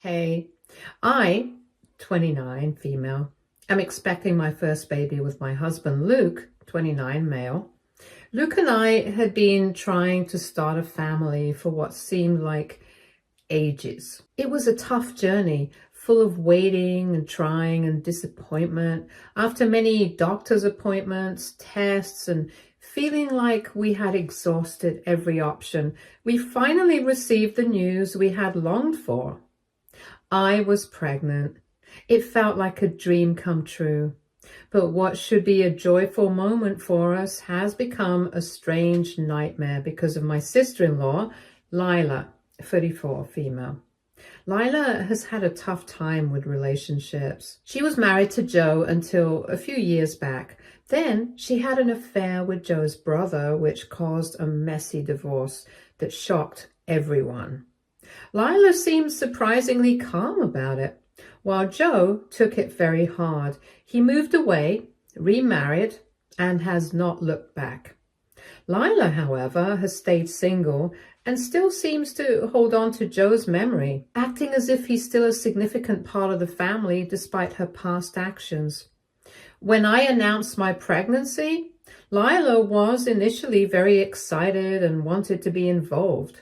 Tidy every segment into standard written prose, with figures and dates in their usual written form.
Hey, I, 29, female, am expecting my first baby with my husband, Luke, 29, male. Luke and I had been trying to start a family for what seemed like ages. It was a tough journey, full of waiting and trying and disappointment. After many doctor's appointments, tests, and feeling like we had exhausted every option, we finally received the news we had longed for. I was pregnant. It felt like a dream come true. But what should be a joyful moment for us has become a strange nightmare because of my sister-in-law, Lila, 34, female. Lila has had a tough time with relationships. She was married to Joe until a few years back. Then she had an affair with Joe's brother, which caused a messy divorce that shocked everyone. Lila seemed surprisingly calm about it, while Joe took it very hard. He moved away, remarried, and has not looked back. Lila, however, has stayed single and still seems to hold on to Joe's memory, acting as if he's still a significant part of the family despite her past actions. When I announced my pregnancy, Lila was initially very excited and wanted to be involved.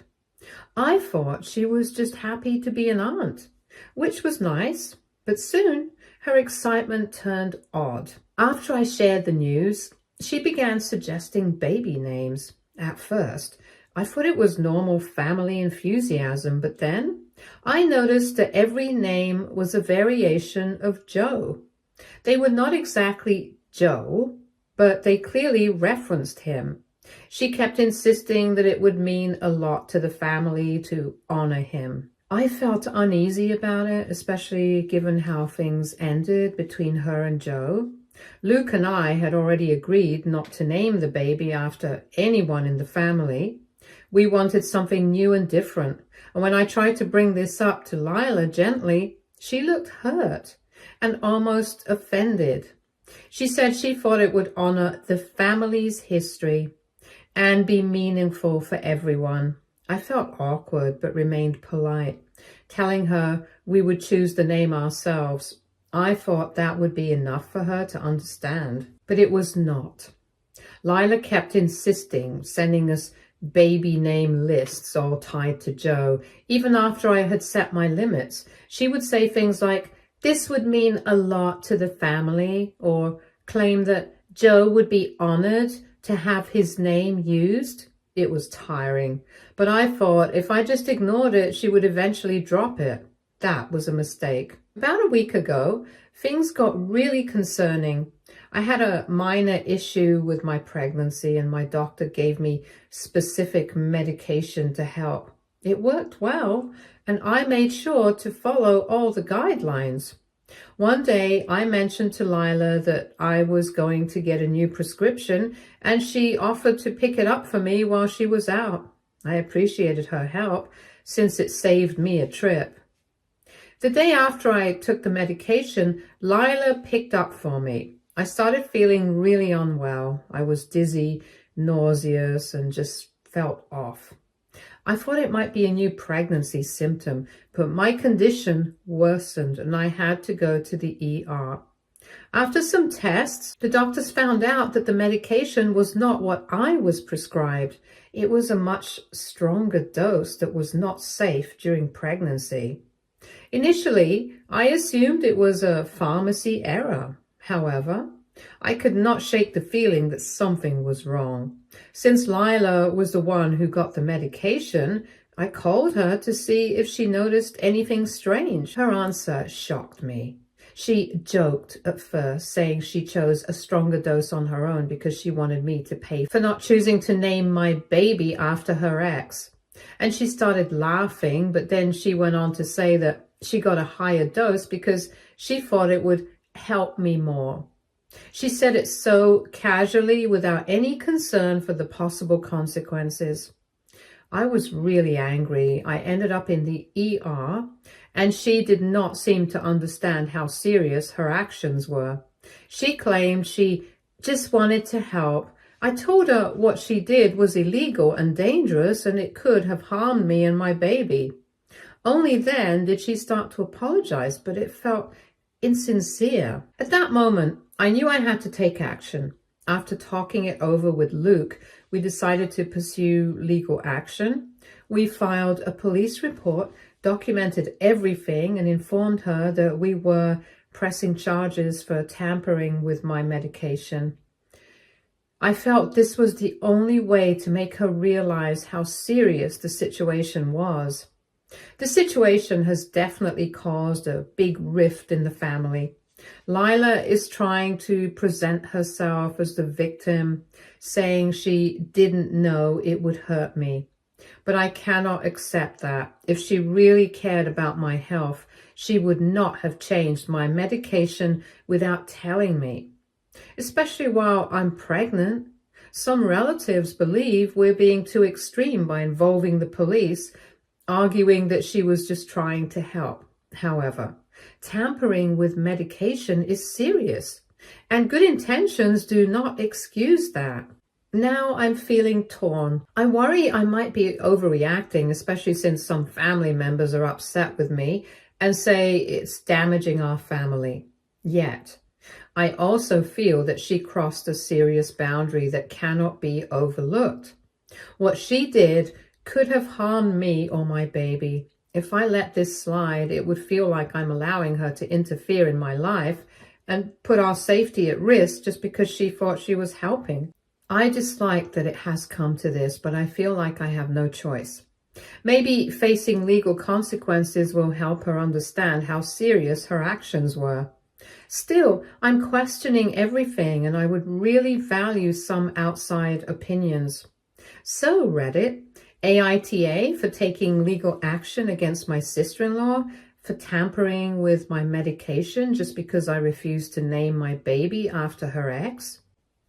I thought she was just happy to be an aunt, which was nice, but soon her excitement turned odd. After I shared the news, she began suggesting baby names. At first, I thought it was normal family enthusiasm, but then I noticed that every name was a variation of Joe. They were not exactly Joe, but they clearly referenced him. She kept insisting that it would mean a lot to the family to honor him. I felt uneasy about it, especially given how things ended between her and Joe. Luke and I had already agreed not to name the baby after anyone in the family. We wanted something new and different, and when I tried to bring this up to Lila gently, she looked hurt and almost offended. She said she thought it would honor the family's history and be meaningful for everyone. I felt awkward but remained polite, telling her we would choose the name ourselves. I thought that would be enough for her to understand, but it was not. Lila kept insisting, sending us baby name lists all tied to Joe. Even after I had set my limits, she would say things like, "This would mean a lot to the family," or claim that Joe would be honored to have his name used. It was tiring, but I thought if I just ignored it, she would eventually drop it. That was a mistake. About a week ago, things got really concerning. I had a minor issue with my pregnancy and my doctor gave me specific medication to help. It worked well, and I made sure to follow all the guidelines. One day, I mentioned to Lila that I was going to get a new prescription, and she offered to pick it up for me while she was out. I appreciated her help, since it saved me a trip. The day after I took the medication, Lila picked up for me. I started feeling really unwell. I was dizzy, nauseous, and just felt off. I thought it might be a new pregnancy symptom, but my condition worsened and I had to go to the ER. After some tests, the doctors found out that the medication was not what I was prescribed. It was a much stronger dose that was not safe during pregnancy. Initially, I assumed it was a pharmacy error. However, I could not shake the feeling that something was wrong. Since Lila was the one who got the medication, I called her to see if she noticed anything strange. Her answer shocked me. She joked at first, saying she chose a stronger dose on her own because she wanted me to pay for not choosing to name my baby after her ex. And she started laughing, but then she went on to say that she got a higher dose because she thought it would help me more. She said it so casually without any concern for the possible consequences. I was really angry. I ended up in the ER, and she did not seem to understand how serious her actions were. She claimed she just wanted to help. I told her what she did was illegal and dangerous, and it could have harmed me and my baby. Only then did she start to apologize, but it felt insincere. At that moment, I knew I had to take action. After talking it over with Luke, we decided to pursue legal action. We filed a police report, documented everything, and informed her that we were pressing charges for tampering with my medication. I felt this was the only way to make her realize how serious the situation was. The situation has definitely caused a big rift in the family. Lila is trying to present herself as the victim, saying she didn't know it would hurt me. But I cannot accept that. If she really cared about my health, she would not have changed my medication without telling me. Especially while I'm pregnant. Some relatives believe we're being too extreme by involving the police, arguing that she was just trying to help. However, tampering with medication is serious, and good intentions do not excuse that. Now I'm feeling torn. I worry I might be overreacting, especially since some family members are upset with me and say it's damaging our family. Yet, I also feel that she crossed a serious boundary that cannot be overlooked. What she did could have harmed me or my baby. If I let this slide, it would feel like I'm allowing her to interfere in my life and put our safety at risk just because she thought she was helping. I dislike that it has come to this, but I feel like I have no choice. Maybe facing legal consequences will help her understand how serious her actions were. Still, I'm questioning everything, and I would really value some outside opinions. So, Reddit, AITA for taking legal action against my sister-in-law for tampering with my medication just because I refused to name my baby after her ex.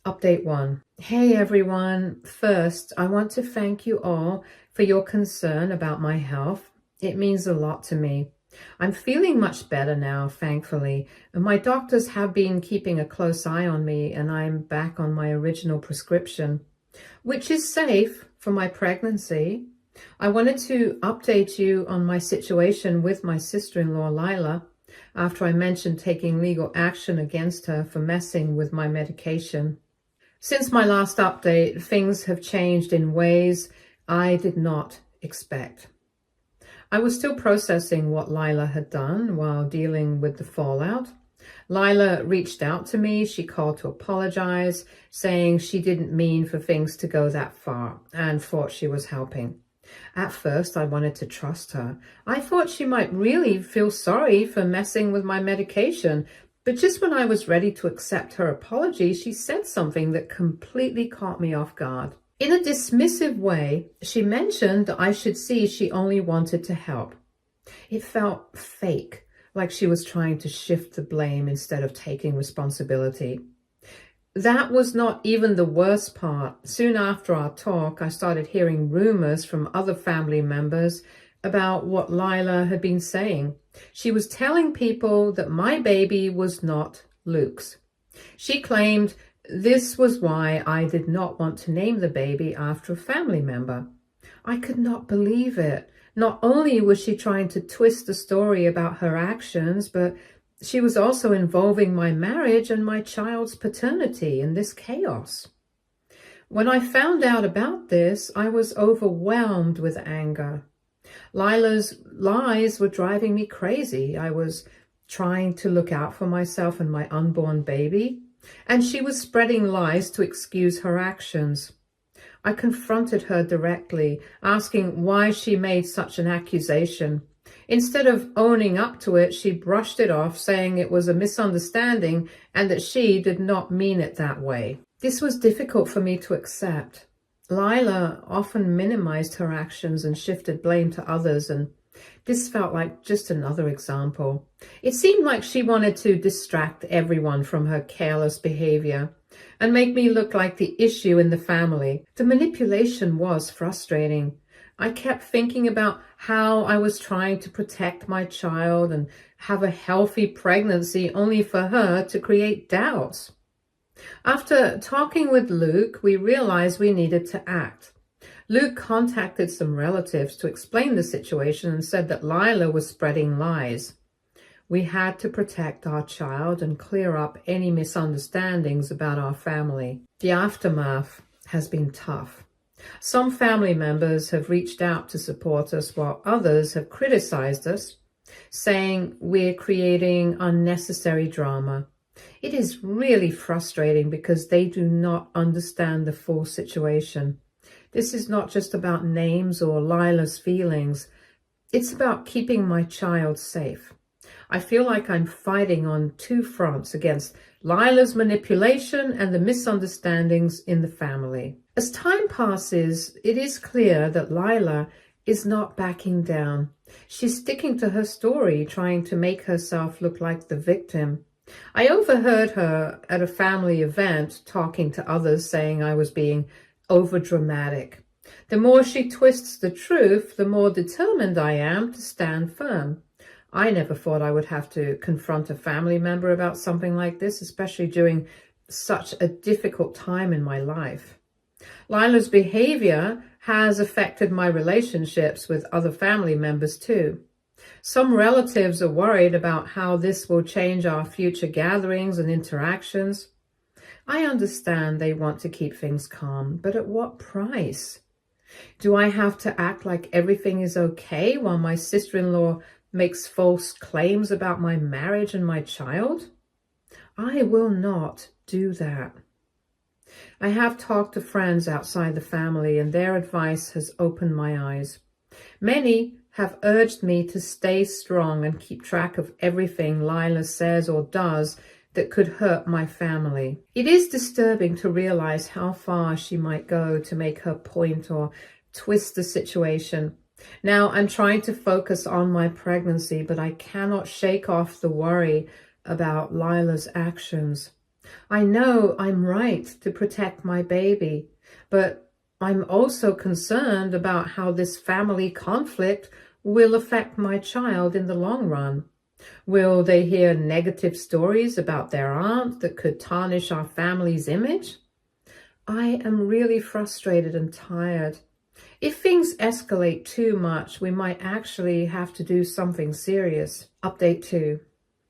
Update 1. Hey everyone. First, I want to thank you all for your concern about my health. It means a lot to me. I'm feeling much better now, thankfully. My doctors have been keeping a close eye on me, and I'm back on my original prescription, which is safe for my pregnancy. I wanted to update you on my situation with my sister-in-law, Lila, after I mentioned taking legal action against her for messing with my medication. Since my last update, things have changed in ways I did not expect. I was still processing what Lila had done while dealing with the fallout. Lila reached out to me. She called to apologize, saying she didn't mean for things to go that far and thought she was helping. At first, I wanted to trust her. I thought she might really feel sorry for messing with my medication, but just when I was ready to accept her apology, she said something that completely caught me off guard. In a dismissive way, she mentioned that I should see she only wanted to help. It felt fake, like she was trying to shift the blame instead of taking responsibility. That was not even the worst part. Soon after our talk, I started hearing rumors from other family members about what Lila had been saying. She was telling people that my baby was not Luke's. She claimed this was why I did not want to name the baby after a family member. I could not believe it. Not only was she trying to twist the story about her actions, but she was also involving my marriage and my child's paternity in this chaos. When I found out about this, I was overwhelmed with anger. Lila's lies were driving me crazy. I was trying to look out for myself and my unborn baby, and she was spreading lies to excuse her actions. I confronted her directly, asking why she made such an accusation. Instead of owning up to it, she brushed it off, saying it was a misunderstanding and that she did not mean it that way. This was difficult for me to accept. Lila often minimized her actions and shifted blame to others, and this felt like just another example. It seemed like she wanted to distract everyone from her careless behavior and make me look like the issue in the family. The manipulation was frustrating. I kept thinking about how I was trying to protect my child and have a healthy pregnancy only for her to create doubts. After talking with Luke, we realized we needed to act. Luke contacted some relatives to explain the situation and said that Lila was spreading lies. We had to protect our child and clear up any misunderstandings about our family. The aftermath has been tough. Some family members have reached out to support us, while others have criticized us, saying we're creating unnecessary drama. It is really frustrating because they do not understand the full situation. This is not just about names or Lila's feelings. It's about keeping my child safe. I feel like I'm fighting on two fronts against Lila's manipulation and the misunderstandings in the family. As time passes, it is clear that Lila is not backing down. She's sticking to her story, trying to make herself look like the victim. I overheard her at a family event talking to others, saying I was being overdramatic. The more she twists the truth, the more determined I am to stand firm. I never thought I would have to confront a family member about something like this, especially during such a difficult time in my life. Lila's behavior has affected my relationships with other family members too. Some relatives are worried about how this will change our future gatherings and interactions. I understand they want to keep things calm, but at what price? Do I have to act like everything is okay while my sister-in-law makes false claims about my marriage and my child? I will not do that. I have talked to friends outside the family, and their advice has opened my eyes. Many have urged me to stay strong and keep track of everything Lila says or does that could hurt my family. It is disturbing to realize how far she might go to make her point or twist the situation. Now I'm trying to focus on my pregnancy, but I cannot shake off the worry about Lila's actions. I know I'm right to protect my baby, but I'm also concerned about how this family conflict will affect my child in the long run. Will they hear negative stories about their aunt that could tarnish our family's image? I am really frustrated and tired. If things escalate too much, we might actually have to do something serious. Update 2.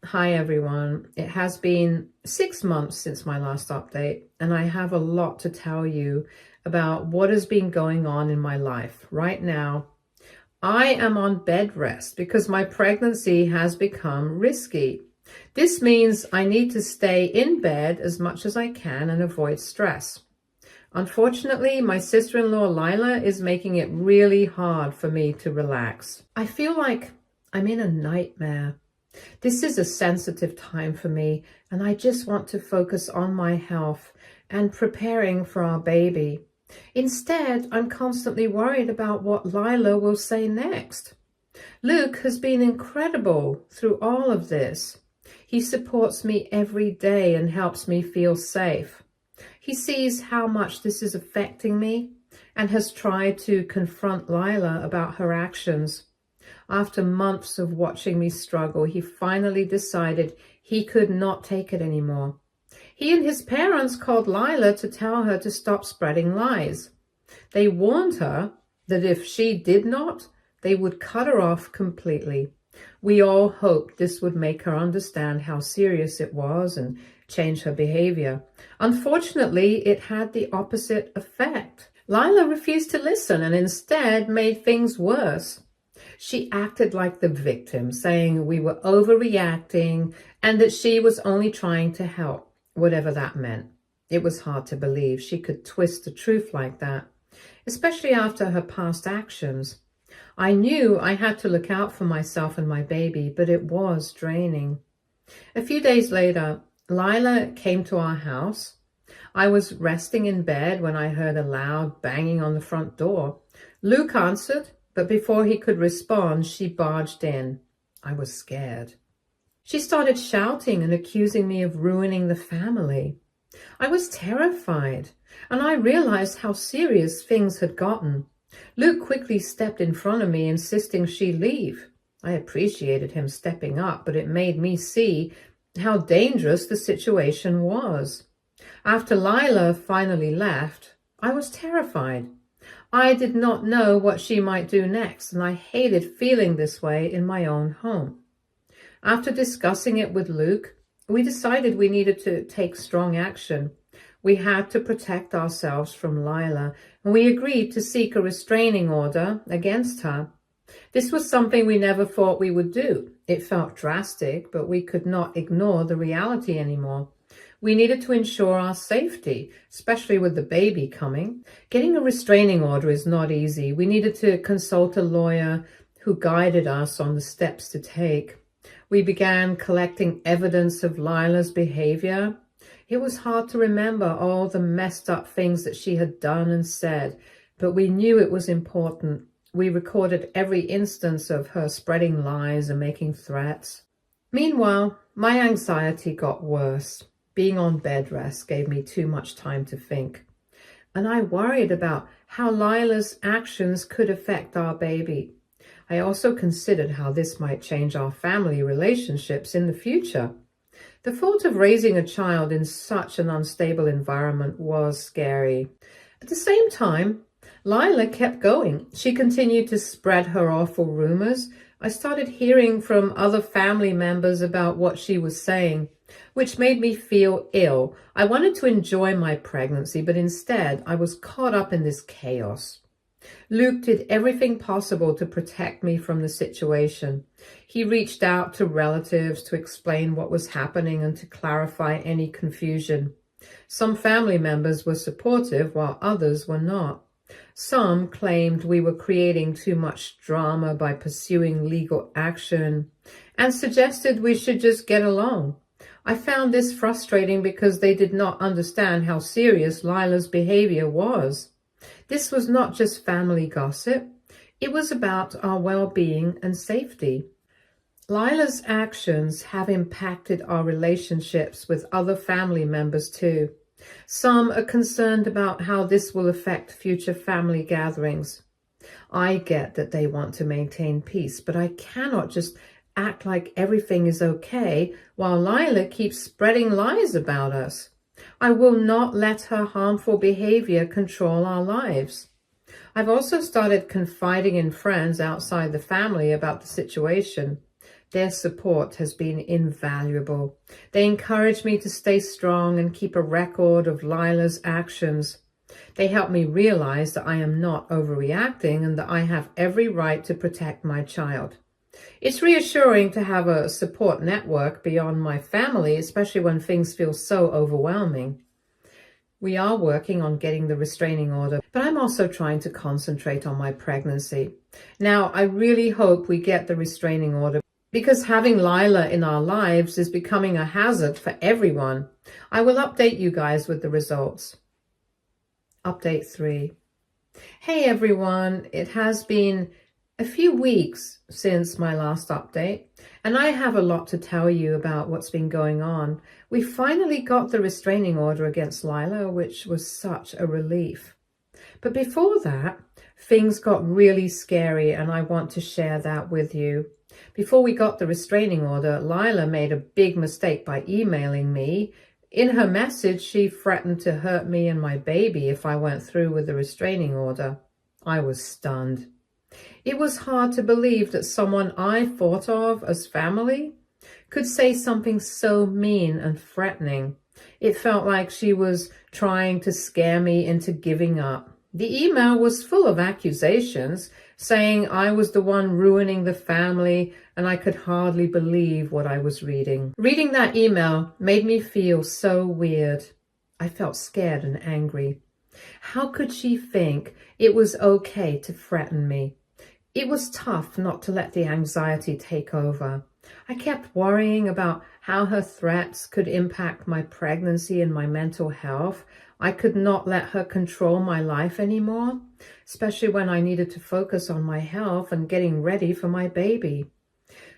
Hi everyone. It has been 6 months since my last update, and I have a lot to tell you about what has been going on in my life. Right now, I am on bed rest because my pregnancy has become risky. This means I need to stay in bed as much as I can and avoid stress. Unfortunately, my sister-in-law Lila is making it really hard for me to relax. I feel like I'm in a nightmare. This is a sensitive time for me, and I just want to focus on my health and preparing for our baby. Instead, I'm constantly worried about what Lila will say next. Luke has been incredible through all of this. He supports me every day and helps me feel safe. He sees how much this is affecting me and has tried to confront Lila about her actions. After months of watching me struggle, he finally decided he could not take it anymore. He and his parents called Lila to tell her to stop spreading lies. They warned her that if she did not, they would cut her off completely. We all hoped this would make her understand how serious it was and change her behavior. Unfortunately, it had the opposite effect. Lila refused to listen and instead made things worse. She acted like the victim, saying we were overreacting and that she was only trying to help, whatever that meant. It was hard to believe she could twist the truth like that, especially after her past actions. I knew I had to look out for myself and my baby, but it was draining. A few days later, Lila came to our house. I was resting in bed when I heard a loud banging on the front door. Luke answered, but before he could respond, she barged in. I was scared. She started shouting and accusing me of ruining the family. I was terrified, and I realized how serious things had gotten. Luke quickly stepped in front of me, insisting she leave. I appreciated him stepping up, but it made me see how dangerous the situation was. After Lila finally left, I was terrified. I did not know what she might do next, and I hated feeling this way in my own home. After discussing it with Luke, we decided we needed to take strong action. We had to protect ourselves from Lila, and we agreed to seek a restraining order against her. This was something we never thought we would do. It felt drastic, but we could not ignore the reality anymore. We needed to ensure our safety, especially with the baby coming. Getting a restraining order is not easy. We needed to consult a lawyer who guided us on the steps to take. We began collecting evidence of Lila's behavior. It was hard to remember all the messed up things that she had done and said, but we knew it was important. We recorded every instance of her spreading lies and making threats. Meanwhile, my anxiety got worse. Being on bed rest gave me too much time to think. And I worried about how Lila's actions could affect our baby. I also considered how this might change our family relationships in the future. The thought of raising a child in such an unstable environment was scary. At the same time, Lila kept going. She continued to spread her awful rumors. I started hearing from other family members about what she was saying, which made me feel ill. I wanted to enjoy my pregnancy, but instead I was caught up in this chaos. Luke did everything possible to protect me from the situation. He reached out to relatives to explain what was happening and to clarify any confusion. Some family members were supportive while others were not. Some claimed we were creating too much drama by pursuing legal action and suggested we should just get along. I found this frustrating because they did not understand how serious Lila's behavior was. This was not just family gossip. It was about our well-being and safety. Lila's actions have impacted our relationships with other family members too. Some are concerned about how this will affect future family gatherings. I get that they want to maintain peace, but I cannot just act like everything is okay while Lila keeps spreading lies about us. I will not let her harmful behavior control our lives. I've also started confiding in friends outside the family about the situation. Their support has been invaluable. They encourage me to stay strong and keep a record of Lila's actions. They help me realize that I am not overreacting and that I have every right to protect my child. It's reassuring to have a support network beyond my family, especially when things feel so overwhelming. We are working on getting the restraining order, but I'm also trying to concentrate on my pregnancy. Now, I really hope we get the restraining order because having Lila in our lives is becoming a hazard for everyone. I will update you guys with the results. Update 3. Hey everyone, it has been a few weeks since my last update, and I have a lot to tell you about what's been going on. We finally got the restraining order against Lila, which was such a relief. But before that, things got really scary, and I want to share that with you. Before we got the restraining order, Lila made a big mistake by emailing me. In her message, she threatened to hurt me and my baby if I went through with the restraining order. I was stunned. It was hard to believe that someone I thought of as family could say something so mean and threatening. It felt like she was trying to scare me into giving up. The email was full of accusations, saying I was the one ruining the family, and I could hardly believe what I was reading. Reading that email made me feel so weird. I felt scared and angry. How could she think it was okay to threaten me? It was tough not to let the anxiety take over. I kept worrying about how her threats could impact my pregnancy and my mental health. I could not let her control my life anymore, especially when I needed to focus on my health and getting ready for my baby.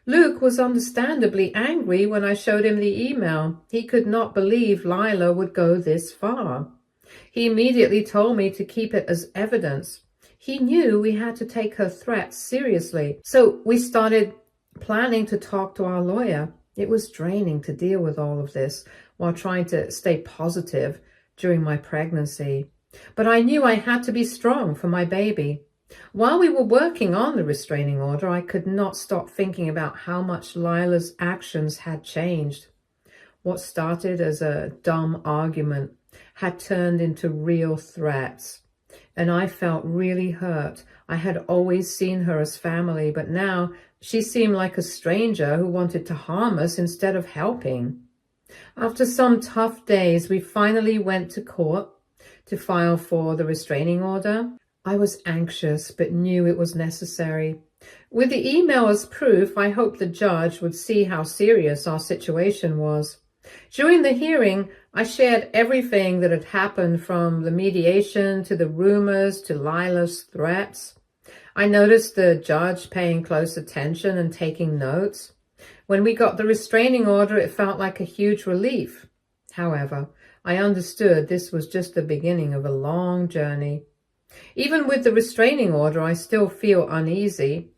Luke was understandably angry when I showed him the email. He could not believe Lila would go this far. He immediately told me to keep it as evidence. He knew we had to take her threats seriously. So we started planning to talk to our lawyer. It was draining to deal with all of this while trying to stay positive during my pregnancy. But I knew I had to be strong for my baby. While we were working on the restraining order, I could not stop thinking about how much Lila's actions had changed. What started as a dumb argument had turned into real threats. And I felt really hurt. I had always seen her as family, but now she seemed like a stranger who wanted to harm us instead of helping. After some tough days, we finally went to court to file for the restraining order. I was anxious, but knew it was necessary. With the email as proof, I hoped the judge would see how serious our situation was. During the hearing, I shared everything that had happened, from the mediation to the rumors to Lila's threats. I noticed the judge paying close attention and taking notes. When we got the restraining order, it felt like a huge relief. However, I understood this was just the beginning of a long journey. Even with the restraining order, I still feel uneasy.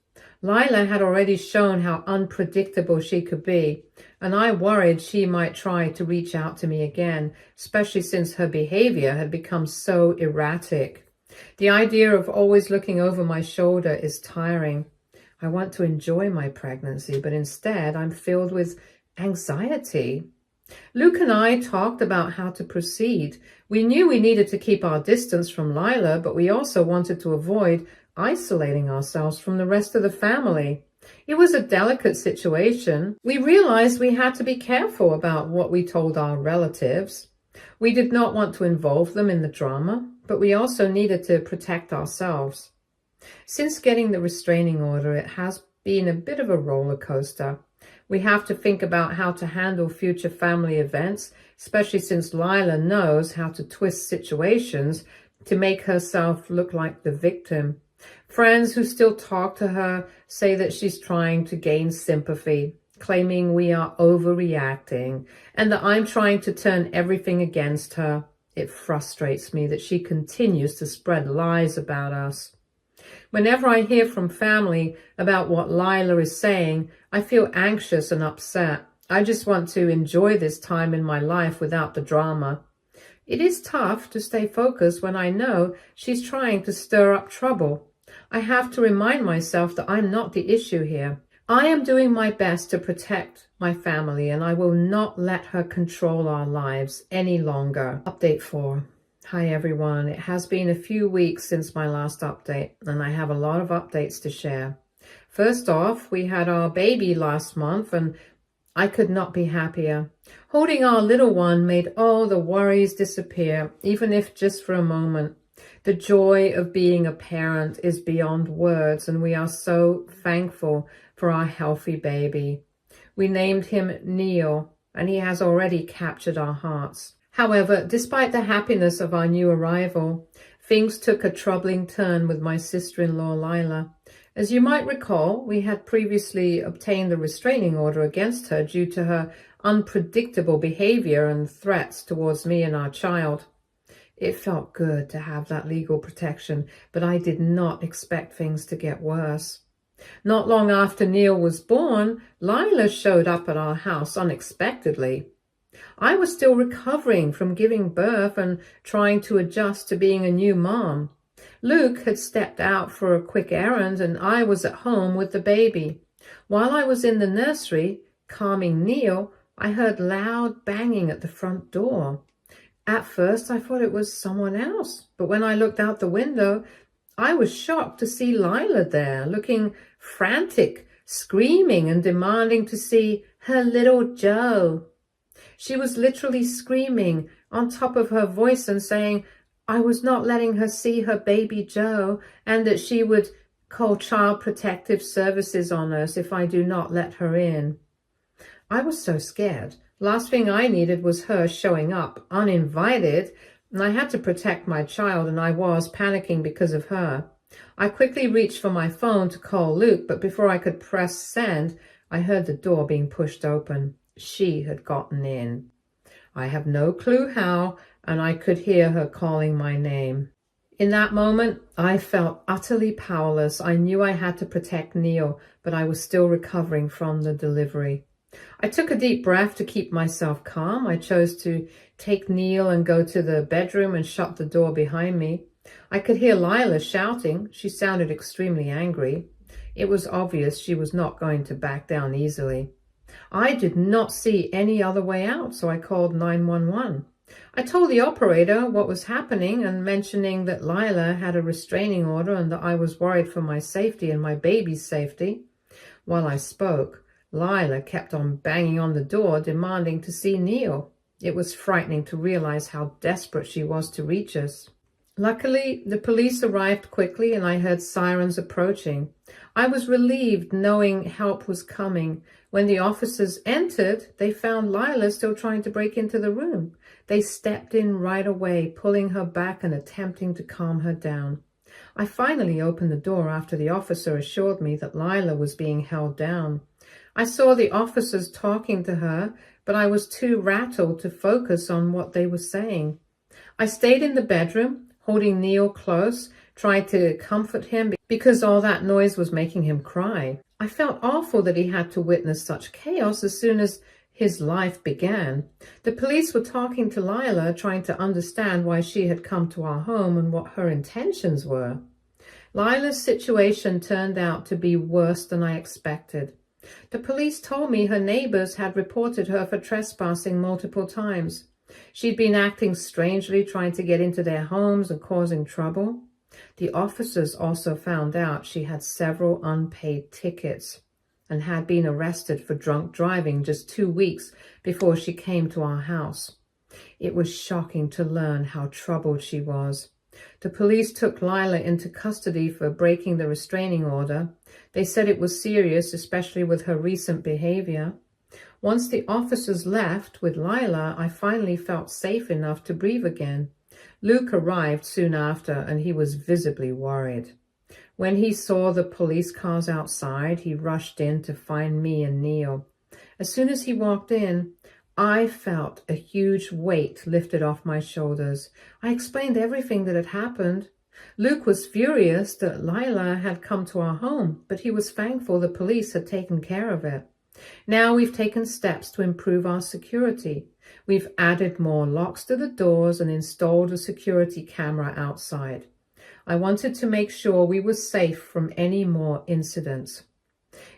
Lila had already shown how unpredictable she could be, and I worried she might try to reach out to me again, especially since her behavior had become so erratic. The idea of always looking over my shoulder is tiring. I want to enjoy my pregnancy, but instead I'm filled with anxiety. Luke and I talked about how to proceed. We knew we needed to keep our distance from Lila, but we also wanted to avoid isolating ourselves from the rest of the family. It was a delicate situation. We realized we had to be careful about what we told our relatives. We did not want to involve them in the drama, but we also needed to protect ourselves. Since getting the restraining order, it has been a bit of a roller coaster. We have to think about how to handle future family events, especially since Lila knows how to twist situations to make herself look like the victim. Friends who still talk to her say that she's trying to gain sympathy, claiming we are overreacting and that I'm trying to turn everything against her. It frustrates me that she continues to spread lies about us. Whenever I hear from family about what Lila is saying, I feel anxious and upset. I just want to enjoy this time in my life without the drama. It is tough to stay focused when I know she's trying to stir up trouble. I have to remind myself that I'm not the issue here. I am doing my best to protect my family, and I will not let her control our lives any longer. Update 4. Hi everyone. It has been a few weeks since my last update, and I have a lot of updates to share. First off, we had our baby last month, and I could not be happier. Holding our little one made all the worries disappear, even if just for a moment. The joy of being a parent is beyond words, and we are so thankful for our healthy baby. We named him Neil, and he has already captured our hearts. However, despite the happiness of our new arrival, things took a troubling turn with my sister-in-law Lila. As you might recall, we had previously obtained the restraining order against her due to her unpredictable behavior and threats towards me and our child. It felt good to have that legal protection, but I did not expect things to get worse. Not long after Neil was born, Lila showed up at our house unexpectedly. I was still recovering from giving birth and trying to adjust to being a new mom. Luke had stepped out for a quick errand, and I was at home with the baby. While I was in the nursery, calming Neil, I heard loud banging at the front door. At first, I thought it was someone else, but when I looked out the window, I was shocked to see Lila there, looking frantic, screaming and demanding to see her little Joe. She was literally screaming on top of her voice and saying I was not letting her see her baby Joe, and that she would call Child Protective Services on us if I do not let her in. I was so scared. Last thing I needed was her showing up uninvited, and I had to protect my child, and I was panicking because of her. I quickly reached for my phone to call Luke, but before I could press send, I heard the door being pushed open. She had gotten in. I have no clue how, and I could hear her calling my name. In that moment, I felt utterly powerless. I knew I had to protect Neil, but I was still recovering from the delivery. I took a deep breath to keep myself calm. I chose to take Neil and go to the bedroom and shut the door behind me. I could hear Lila shouting. She sounded extremely angry. It was obvious she was not going to back down easily. I did not see any other way out, so I called 911. I told the operator what was happening and mentioning that Lila had a restraining order and that I was worried for my safety and my baby's safety. While I spoke, Lila kept on banging on the door, demanding to see Neil. It was frightening to realize how desperate she was to reach us. Luckily, the police arrived quickly and I heard sirens approaching. I was relieved knowing help was coming. When the officers entered, they found Lila still trying to break into the room. They stepped in right away, pulling her back and attempting to calm her down. I finally opened the door after the officer assured me that Lila was being held down. I saw the officers talking to her, but I was too rattled to focus on what they were saying. I stayed in the bedroom, holding Neil close, tried to comfort him because all that noise was making him cry. I felt awful that he had to witness such chaos as soon as his life began. The police were talking to Lila, trying to understand why she had come to our home and what her intentions were. Lila's situation turned out to be worse than I expected. The police told me her neighbors had reported her for trespassing multiple times. She'd been acting strangely, trying to get into their homes and causing trouble. The officers also found out she had several unpaid tickets and had been arrested for drunk driving just 2 weeks before she came to our house. It was shocking to learn how troubled she was. The police took Lila into custody for breaking the restraining order. They said it was serious, especially with her recent behavior. Once the officers left with Lila, I finally felt safe enough to breathe again. Luke arrived soon after, and he was visibly worried. When he saw the police cars outside, he rushed in to find me and Neil. As soon as he walked in, I felt a huge weight lifted off my shoulders. I explained everything that had happened. Luke was furious that Lila had come to our home, but he was thankful the police had taken care of it. Now we've taken steps to improve our security. We've added more locks to the doors and installed a security camera outside. I wanted to make sure we were safe from any more incidents.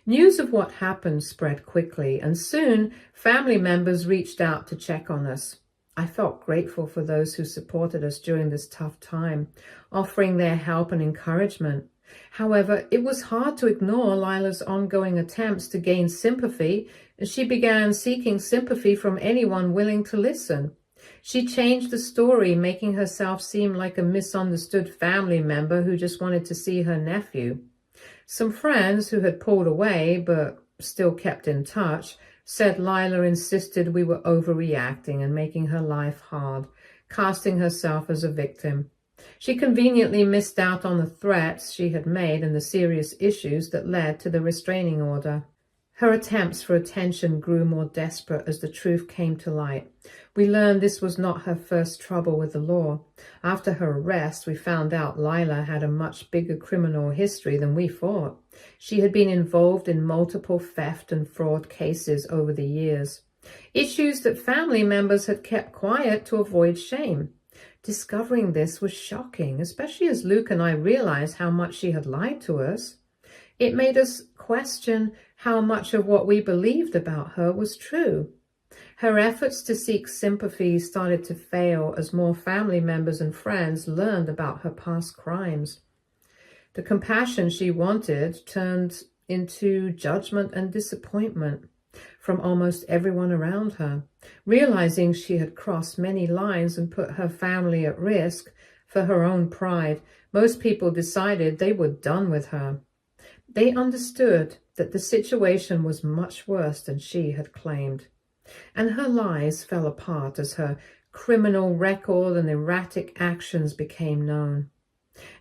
News of what happened spread quickly, and soon family members reached out to check on us. I felt grateful for those who supported us during this tough time, offering their help and encouragement. However, it was hard to ignore Lila's ongoing attempts to gain sympathy, and she began seeking sympathy from anyone willing to listen. She changed the story, making herself seem like a misunderstood family member who just wanted to see her nephew. Some friends who had pulled away but still kept in touch said Lila insisted we were overreacting and making her life hard, casting herself as a victim. She conveniently missed out on the threats she had made and the serious issues that led to the restraining order. Her attempts for attention grew more desperate as the truth came to light. We learned this was not her first trouble with the law. After her arrest, we found out Lila had a much bigger criminal history than we thought. She had been involved in multiple theft and fraud cases over the years, issues that family members had kept quiet to avoid shame. Discovering this was shocking, especially as Luke and I realized how much she had lied to us. It made us question how much of what we believed about her was true. Her efforts to seek sympathy started to fail as more family members and friends learned about her past crimes. The compassion she wanted turned into judgment and disappointment from almost everyone around her. Realizing she had crossed many lines and put her family at risk for her own pride, most people decided they were done with her. They understood that the situation was much worse than she had claimed, and her lies fell apart as her criminal record and erratic actions became known.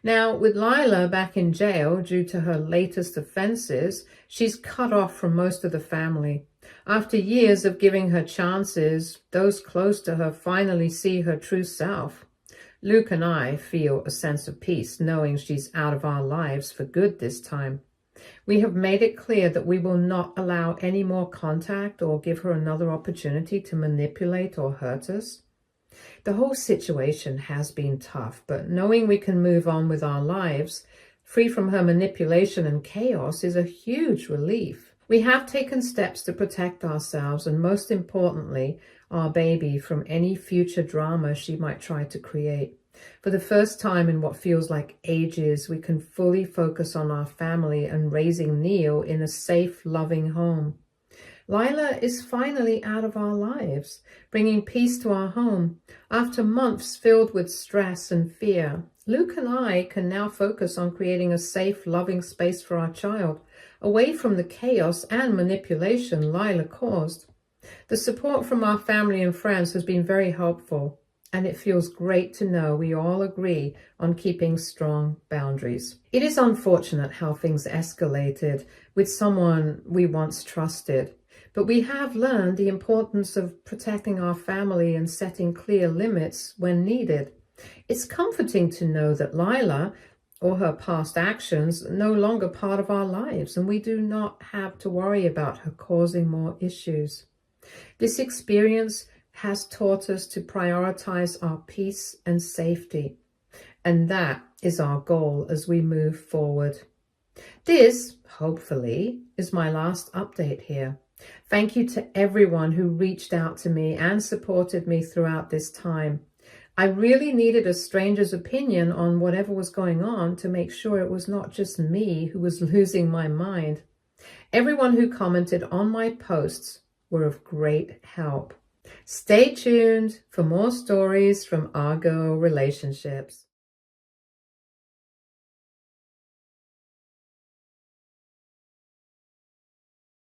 Now, with Lila back in jail due to her latest offenses, she's cut off from most of the family. After years of giving her chances, those close to her finally see her true self. Luke and I feel a sense of peace knowing she's out of our lives for good this time. We have made it clear that we will not allow any more contact or give her another opportunity to manipulate or hurt us. The whole situation has been tough, but knowing we can move on with our lives, free from her manipulation and chaos, is a huge relief. We have taken steps to protect ourselves and, most importantly, our baby from any future drama she might try to create. For the first time in what feels like ages, we can fully focus on our family and raising Neil in a safe, loving home. Lila is finally out of our lives, bringing peace to our home. After months filled with stress and fear, Luke and I can now focus on creating a safe, loving space for our child, away from the chaos and manipulation Lila caused. The support from our family and friends has been very helpful, and it feels great to know we all agree on keeping strong boundaries. It is unfortunate how things escalated with someone we once trusted, but we have learned the importance of protecting our family and setting clear limits when needed. It's comforting to know that Lila, or her past actions, are no longer part of our lives, and we do not have to worry about her causing more issues. This experience has taught us to prioritize our peace and safety, and that is our goal as we move forward. This, hopefully, is my last update here. Thank you to everyone who reached out to me and supported me throughout this time. I really needed a stranger's opinion on whatever was going on to make sure it was not just me who was losing my mind. Everyone who commented on my posts were of great help. Stay tuned for more stories from Argo Relationships.